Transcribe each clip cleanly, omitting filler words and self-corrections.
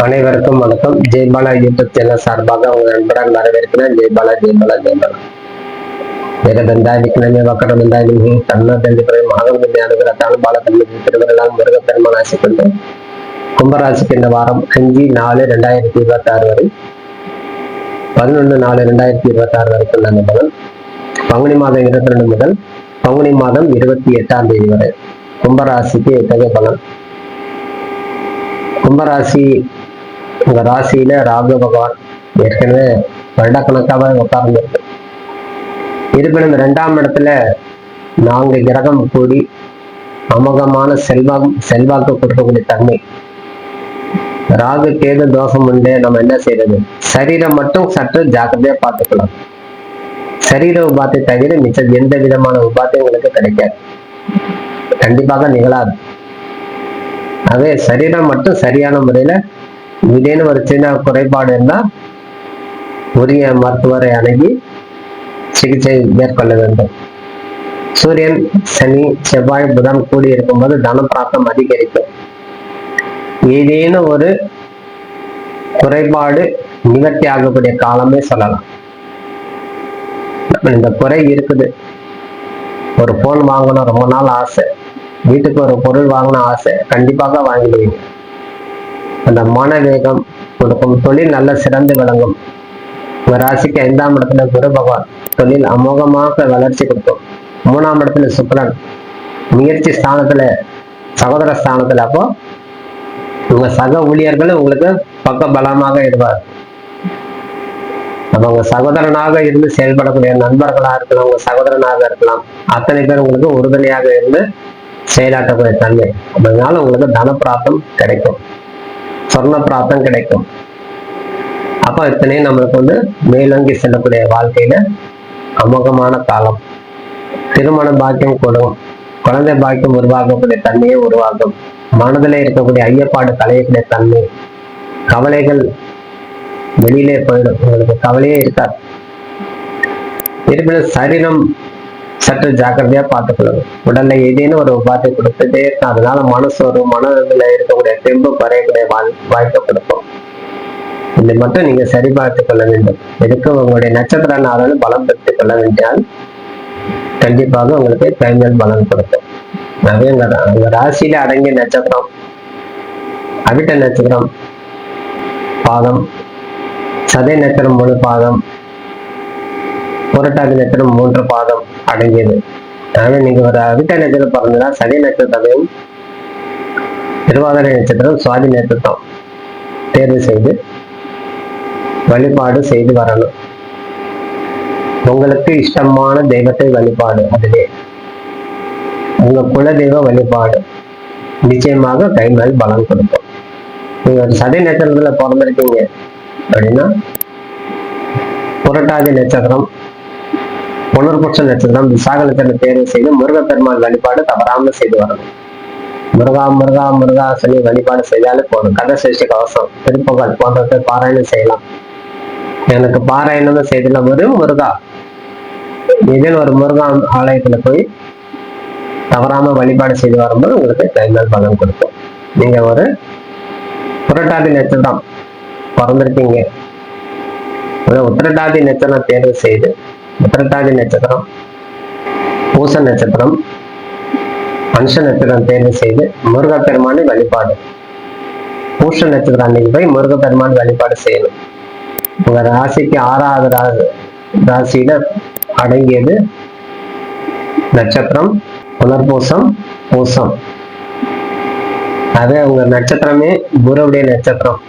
அனைவருக்கும் வணக்கம். Jaibala YouTube channel சார்பாக உங்கள் நண்பரால் வரவேற்கிறேன். ஜெய்பாலா ஜெய்பாலா ஜெய்பாலா ஜெகதந்தாதி வக்கரந்தாதி தன்னதந்திபுரை மகவந்தி அனுகிரத்தாலும் பாலத்தன்மை திருவிழா முருகப்பெருமான் ஆசை கொண்டு கும்பராசிக்கு இந்த வாரம் 5/4/2026 வரை 11/4/2026 வரைக்கும் நல்ல பலன். பங்குனி மாதம் 22 முதல் பங்குனி மாதம் 28ஆம் தேதி வரை கும்பராசிக்கு எத்தகைய பலன். கும்பராசி உங்க ராசியில ராகு பகவான் ஏற்கனவே வருடக்கணக்காக உட்கார்ந்துருக்கு. இருப்பினும் 2ஆம் இடத்துல 4 கிரகம் கூடி அமோகமான செல்வாக்கு கொடுக்கக்கூடிய தன்மை. ராகு கேது தோஷம் உண்டு. நம்ம என்ன செய்யறது? சரீரம் மட்டும் சற்று ஜாக்கிரதையா பார்த்துக்கலாம். சரீர உபாத்தை தவிர மிச்சம் எந்த விதமான உபாத்தையும் உங்களுக்கு கிடைக்காது, கண்டிப்பாக நிகழாது. அதே சரீரம் மட்டும் சரியான முறையில இதேன்னு ஒரு சின்ன குறைபாடு இருந்தா உரிய மருத்துவரை அணுகி சிகிச்சை மேற்கொள்ள வேண்டும். சூரியன் சனி செவ்வாய் புதன் கூடி இருக்கும்போது தன பிராப்தம் அதிகரிக்கும். ஏதேனும் ஒரு குறைபாடு நிவர்த்தி ஆகக்கூடிய காலமே சொல்லலாம். இந்த குறை இருக்குது. ஒரு போன் வாங்கணும் ரொம்ப நாள் ஆசை, வீட்டுக்கு ஒரு பொருள் வாங்கின ஆசை, கண்டிப்பாக வாங்கிடுவீங்க. அந்த மனவேகம் கொடுக்கும். தொழில் நல்ல சிறந்து விளங்கும். உங்க ராசிக்கு 5ஆம் இடத்துல குரு பகவான் தொழில் அமோகமாக வளர்ச்சி கொடுக்கும். 3ஆம் இடத்துல சுக்கிரன் முயற்சி ஸ்தானத்துல சகோதர ஸ்தானத்துல. அப்போ உங்க சக ஊழியர்கள் உங்களுக்கு பக்க பலமாக இருப்பார். அப்ப உங்க சகோதரனாக இருந்து செயல்படக்கூடிய நண்பர்களா இருக்கலாம், உங்க சகோதரனாக இருக்கலாம், அத்தனை பேர் உங்களுக்கு உறுதுணையாக இருந்து செயலாற்றக்கூடிய தன்மை. அதனால உங்களுக்கு தன பிராப்தம் கிடைக்கும், சொர்ண பிராப்தம் கிடைக்கும். அப்ப இத்தனையும் நம்மளுக்கு மேலோங்கி செல்லக்கூடிய வாழ்க்கையில அமோகமான காலம். திருமண பாக்கியம் கொடுக்கும், குழந்தை பாக்கியம் உருவாக்கக்கூடிய தன்மையை உருவாக்கும். மனதில் இருக்கக்கூடிய ஐயப்பாடு களையக்கூடிய தன்மை. கவலைகள் வெளியிலே போயிடும், உங்களுக்கு கவலையே இருக்காது. இருப்பினும் சரீரம் சற்று ஜாக்கிரதையா பார்த்துக்கணும். உடல்ல ஏதேனும் ஒரு உபாதை கொடுத்துட்டே இருக்கும். அதனால மனசோர்வு, மனதில் இருக்கக்கூடிய தெம்பு குறையக்கூடிய வாய்ப்பை கொடுக்கும். இதை மட்டும் நீங்க சரி பார்த்துக் கொள்ள வேண்டும். எதுக்கும் உங்களுடைய நட்சத்திர நாளும் பலம் பெற்றுக் கொள்ள வேண்டியால் கண்டிப்பாக உங்களுக்கு கைகள் பலன் கொடுக்கும். அதே உங்க ராசியில அடங்கிய நட்சத்திரம் அவிட்ட நட்சத்திரம் பாதம், சதை நட்சத்திரம் 3 பாதம், புரட்டாதி நட்சத்திரம் 3 பாதம் அடங்கியது. அதனால நீங்க ஒரு அவிட்ட நட்சத்திரம் பிறந்ததா சதி நட்சத்திரம், திருவாதிரை நட்சத்திரம், சுவாதி நட்சத்திரம் தேர்வு செய்து வழிபாடு செய்து வரணும். உங்களுக்கு இஷ்டமான தெய்வத்தை வழிபாடு, அதுவே உங்க குல தெய்வ வழிபாடு நிச்சயமாக கை மேல் பலன் கொடுக்கும். நீங்க ஒரு சதி நட்சத்திரத்துல பிறந்திருக்கீங்க அப்படின்னா புரட்டாதி நட்சத்திரம், புனர்பட்ச நட்சத்திரம், விசாக நட்சத்திரம் தேர்வு செய்து முருகப்பெருமான் வழிபாடு தவறாம செய்து வரணும். முருகா முருகா முருகா சொல்லி வழிபாடு செய்தாலே போதும். கதை சிருஷ்டி கவசம், திருப்புகழ் போன்றவற்றை பாராயணம் செய்யலாம். எனக்கு பாராயணம் செய்துள்ள ஒரு முருகா, இதில் ஒரு முருகா ஆலயத்துல போய் தவறாம வழிபாடு செய்து வரும்போது உங்களுக்கு கைகள் பலன் கொடுக்கும். நீங்க ஒரு புரட்டாதி நட்சத்திரம் பிறந்திருக்கீங்க, உத்திரட்டாதி நட்சத்திரம் தேர்வு செய்து உத்திரட்டாதி நட்சத்திரம், பூச நட்சத்திரம், அன்ஷ நட்சத்திரம் தேர்வு செய்து முருகப்பெருமானை வழிபாடு. பூஷ நட்சத்திரம் அன்னைக்கு போய் முருகப்பெருமான் வழிபாடு செய்யணும். உங்க ராசிக்கு 6வது ராசியில அடங்கியது நட்சத்திரம் புனர்பூசம், பூசம். அதே உங்க நட்சத்திரமே குருவுடைய நட்சத்திரம்,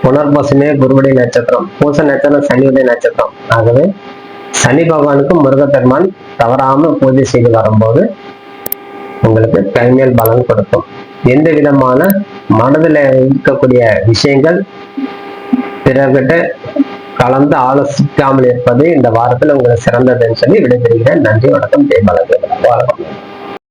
புனர்பூசமே குருவுடைய நட்சத்திரம், பூச நட்சத்திரம் சனியுடைய நட்சத்திரம். ஆகவே சனி பகவானுக்கும் முருகப்பெருமான் தவறாம பூஜை செய்து வரும்போது உங்களுக்கு கைமேல் பலன் கொடுக்கும். எந்த விதமான மனதில் இருக்கக்கூடிய விஷயங்கள் பிறர்கிட்ட கலந்து ஆலோசிக்காமல் இருப்பது இந்த வாரத்தில் உங்களுக்கு சிறந்ததுன்னு சொல்லி விடைபெறுகிறேன். நன்றி, வணக்கம். ஜெய்பாலா.